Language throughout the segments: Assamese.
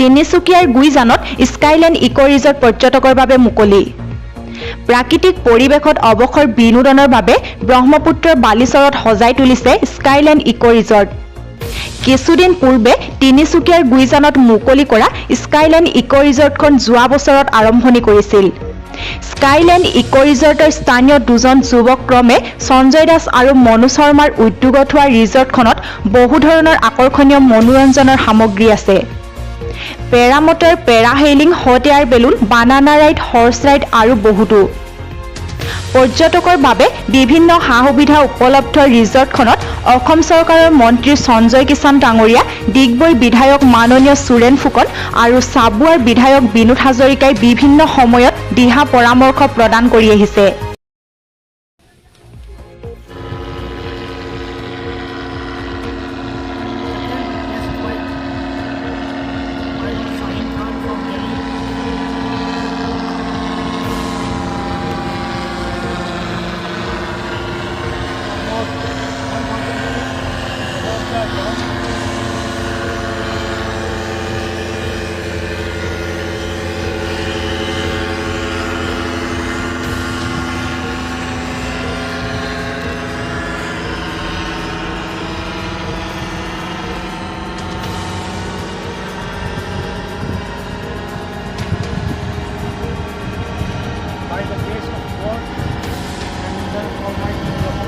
তিনিচুকীয়াৰ গুইজানত স্কাইলেণ্ড ইক' ৰিজৰ্ট পৰ্যটকৰ বাবে মুকলি। প্ৰাকৃতিক পৰিৱেশত অৱসৰ বিনোদনৰ বাবে ব্ৰহ্মপুত্ৰৰ বালিচৰত সজাই তুলিছে স্কাইলেণ্ড ইক' ৰিজৰ্ট। কিছুদিন পূৰ্বে তিনিচুকীয়াৰ গুইজানত মুকলি কৰা স্কাইলেণ্ড ইক' ৰিজৰ্টখন যোৱা বছৰত আৰম্ভণি কৰিছিল। স্কাইলেণ্ড ইক' ৰিজৰ্টৰ স্থানীয় দুজন যুৱক ক্ৰমে সঞ্জয় দাস আৰু মনু শৰ্মাৰ উদ্যোগত হোৱা ৰিজৰ্টখনত বহু ধৰণৰ আকৰ্ষণীয় মনোৰঞ্জনৰ সামগ্ৰী আছে। পেৰামটৰ, পেৰাহেইলিং, হট এয়াৰ বেলুন, বানানা ৰাইড, হৰ্চ ৰাইড আৰু বহুতো। পৰ্যটকৰ বাবে বিভিন্ন সা-সুবিধা উপলব্ধ ৰিজৰ্টখনত অসম চৰকাৰৰ মন্ত্ৰী সঞ্জয় কিষাণ ডাঙৰীয়া, ডিগবৈ বিধায়ক মাননীয় সুৰেন ফুকন আৰু চাবুৱাৰ বিধায়ক বিনোদ হাজৰিকাই বিভিন্ন সময়ত দিহা পৰামৰ্শ প্ৰদান কৰি আহিছে। By the grace of God and the Almighty Brahma,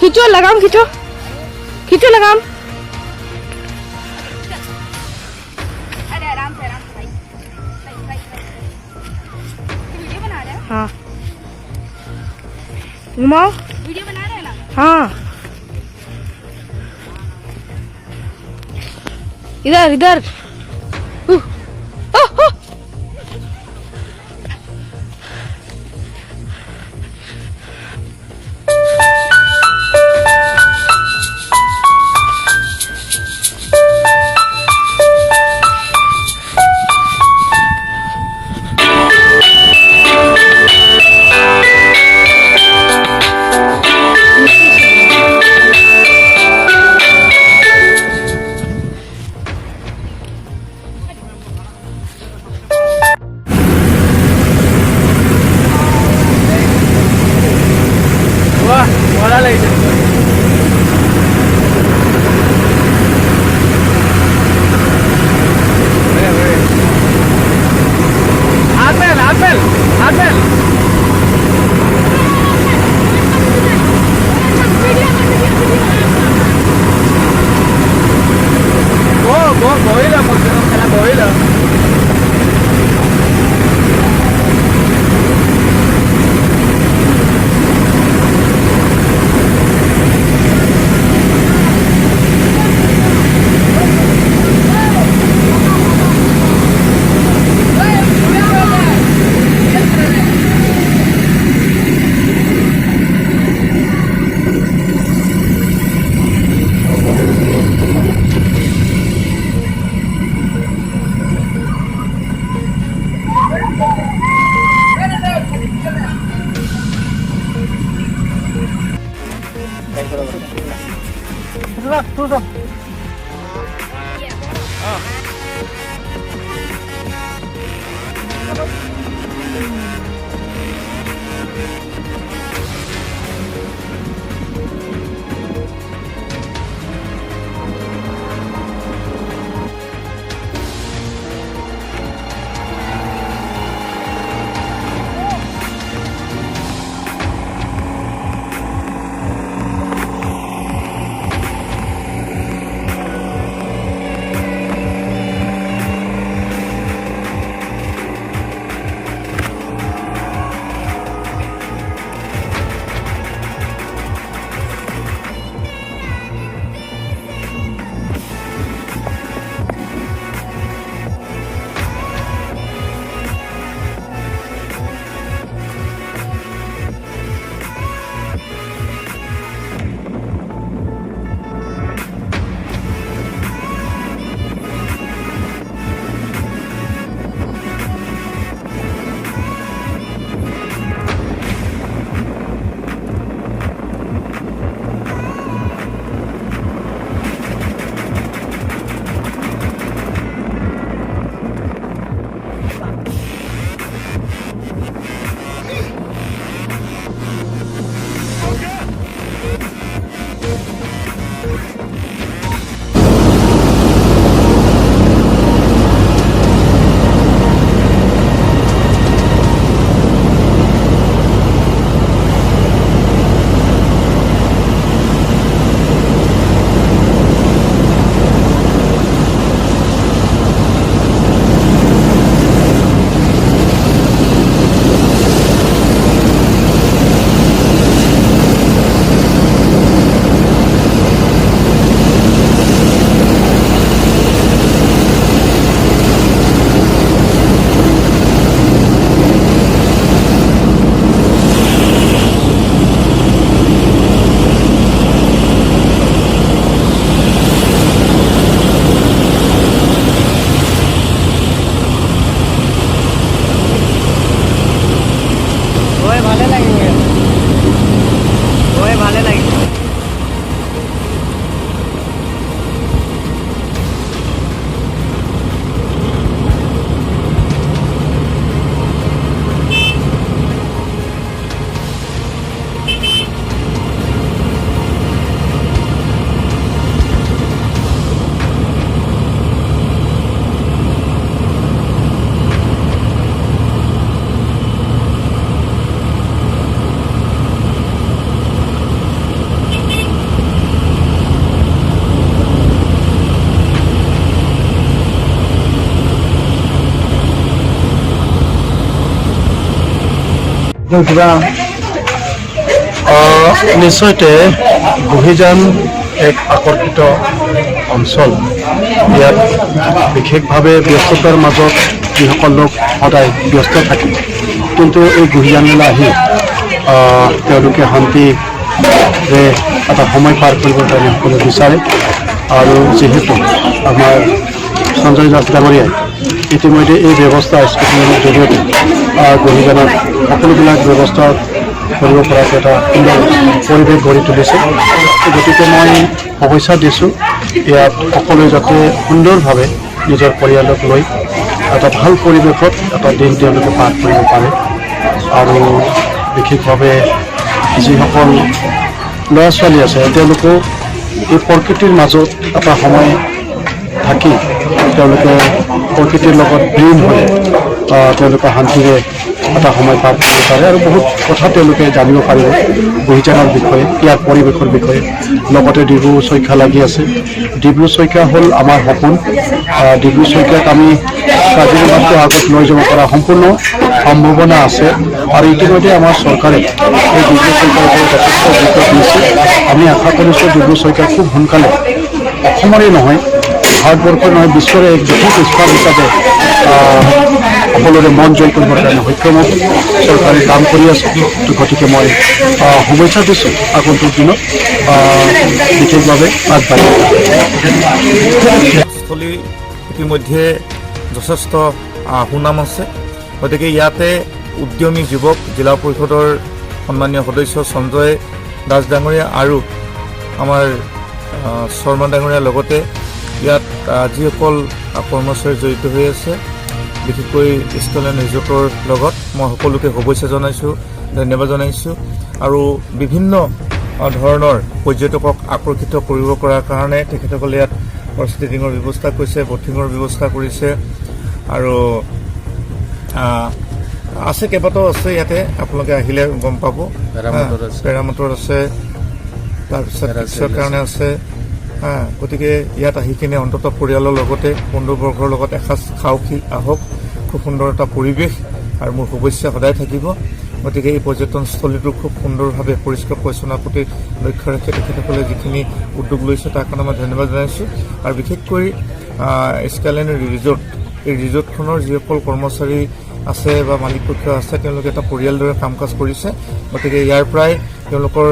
खींचो, लगाम खींचो, खींचो लगाम। अरे आराम से भाई। वीडियो बना रहे हैं? हाँ, घुमाओ। वीडियो बना रहे हैं ना? हाँ, इधर इधर। নিশ্চয়তে গুহিজান এক আকৰ্ষিত অঞ্চল। ইয়াত বিশেষভাৱে ব্যস্ততাৰ মাজত যিসকল লোক সদায় ব্যস্ত থাকে, কিন্তু এই গুহিজানলৈ আহি তেওঁলোকে শান্তিৰে এটা সময় পাৰ কৰিবৰ কাৰণে সকলোৱে বিচাৰে। আৰু যিহেতু আমাৰ সঞ্জয় দাস ডাঙৰীয়াই ইতিমধ্যে এই ব্যৱস্থা স্কুটিৰ জৰিয়তে গুহিজানত সকলোবিলাক ব্যৱস্থা কৰিব পৰাকৈ এটা সুন্দৰ পৰিৱেশ গঢ়ি তুলিছে। গতিকে মই শুভেচ্ছা দিছোঁ ইয়াত সকলোৱে যাতে সুন্দৰভাৱে নিজৰ পৰিয়ালক লৈ এটা ভাল পৰিৱেশত এটা দিন তেওঁলোকে পাৰ কৰিব পাৰে। আৰু বিশেষভাৱে যিসকল ল'ৰা ছোৱালী আছে তেওঁলোকেও এই প্ৰকৃতিৰ মাজত এটা সময় থাকি তেওঁলোকে প্ৰকৃতিৰ লগত বিলীন হৈ তেওঁলোকে শান্তিৰে এটা সময় পাৰ কৰিব পাৰে আৰু বহুত কথা তেওঁলোকে জানিব পাৰিব গুহিজানৰ বিষয়ে, ইয়াৰ পৰিৱেশৰ বিষয়ে। লগতে ডিব্ৰু চৈখোৱা লাগি আছে। ডিব্ৰু চৈখোৱা হ'ল আমাৰ সপোন। ডিব্ৰু চৈখোৱাক আমি কাজিৰঙাতকৈ আগত লৈ যাব পৰা সম্পূৰ্ণ সম্ভাৱনা আছে। আৰু ইতিমধ্যে আমাৰ চৰকাৰে এই ডিব্ৰু চৈখোৱাৰ ওপৰত যথেষ্ট গুৰুত্ব দিছে। আমি আশা কৰিছোঁ ডিব্ৰু চৈখোৱা খুব সোনকালে অসমৰে নহয়, ভাৰতবৰ্ষৰ নহয়, বিশ্বৰে এক বিশেষ স্থান হিচাপে সকলোৰে মন জয় কৰিবৰ কাৰণে সক্ষম হ'ব। চৰকাৰে কাম কৰি আছে। গতিকে মই শুভেচ্ছা দিছোঁ আগন্তুক দিনত বিশেষভাৱে আগবাঢ়ি। স্থলী ইতিমধ্যে যথেষ্ট সুনাম আছে। গতিকে ইয়াতে উদ্যমী যুৱক জিলা পৰিষদৰ সন্মানীয় সদস্য সঞ্জয় দাস ডাঙৰীয়া আৰু আমাৰ শৰ্মা ডাঙৰীয়াৰ লগতে ইয়াত যিসকল কৰ্মচাৰী জড়িত হৈ আছে, বিশেষকৈ স্কাইলাইন ৰিজৰ্টৰ লগত মই সকলোকে শুভেচ্ছা জনাইছোঁ, ধন্যবাদ জনাইছোঁ। আৰু বিভিন্ন ধৰণৰ পৰ্যটকক আকৰ্ষিত কৰিব কৰাৰ কাৰণে তেখেতসকলে ইয়াত হৰ্চ ৰাইডিঙৰ ব্যৱস্থা কৰিছে, ব'টিঙৰ ব্যৱস্থা কৰিছে আৰু আছে কেইবাটাও আছে ইয়াতে, আপোনালোকে আহিলে গম পাব। পেৰামটৰ আছে, তাৰপিছত ৰিক্সাৰ কাৰণে আছে। গতিকে ইয়াত আহি কিনে অন্ততঃ পৰিয়ালৰ লগতে বন্ধুবৰ্গৰ লগত এসাঁজ খাওঁকি আহক। খুব সুন্দৰ এটা পৰিৱেশ আৰু মোৰ শুভেচ্ছা সদায় থাকিব। গতিকে এই পৰ্যটনস্থলীটো খুব সুন্দৰভাৱে পৰিষ্কাৰ পৰিচ্ছন্নতাৰ প্ৰতি লক্ষ্য ৰাখি তেখেতসকলে যিখিনি উদ্যোগ লৈছে তাৰ কাৰণে মই ধন্যবাদ জনাইছোঁ। আৰু বিশেষকৈ স্কাইলাইন ৰিজৰ্ট, এই ৰিজৰ্টখনৰ যিসকল কৰ্মচাৰী আছে বা মালিক পক্ষ আছে তেওঁলোকে এটা পৰিয়ালৰ দৰে কাম কাজ কৰিছে। গতিকে ইয়াৰ পৰাই তেওঁলোকৰ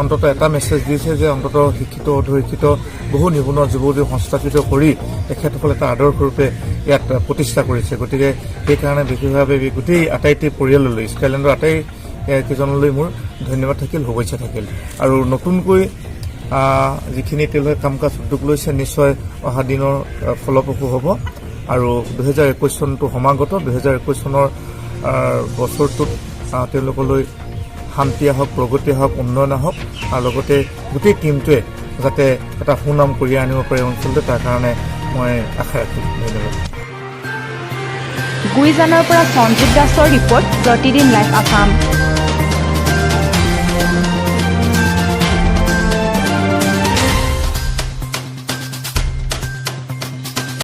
অন্ততঃ এটা মেছেজ দিছে যে অন্ততঃ শিক্ষিত অধশিক্ষিত বহু নিবনুৱা যুৱতীক সংস্থাপিত কৰি তেখেতসকলে এটা আদৰ্শৰূপে ইয়াত প্ৰতিষ্ঠা কৰিছে। গতিকে সেইকাৰণে বিশেষভাৱে গোটেই আটাইটি পৰিয়াললৈ, স্কাইলেণ্ডৰ আটাইকেইজনলৈ মোৰ ধন্যবাদ থাকিল, শুভেচ্ছা থাকিল। আৰু নতুনকৈ যিখিনি তেওঁলোকে কাম কাজ উদ্যোগ লৈছে নিশ্চয় অহা দিনৰ ফলপ্ৰসূ হ'ব। আৰু 2021 চনটো সমাগত, 2021 চনৰ বছৰটোত তেওঁলোকলৈ শান্তি আহক, প্ৰগতি আহক, উন্নয়ন আহক আৰু লগতে গোটেই টীমটোৱে যাতে এটা সুনাম কঢ়িয়াই আনিব পাৰে অঞ্চলটোত, তাৰ কাৰণে মই আশা ৰাখিম। ধন্যবাদ। গুইজানৰ পৰা সঞ্জীৱ দাসৰ ৰিপৰ্ট, প্ৰতিদিন লাইভ আছাম।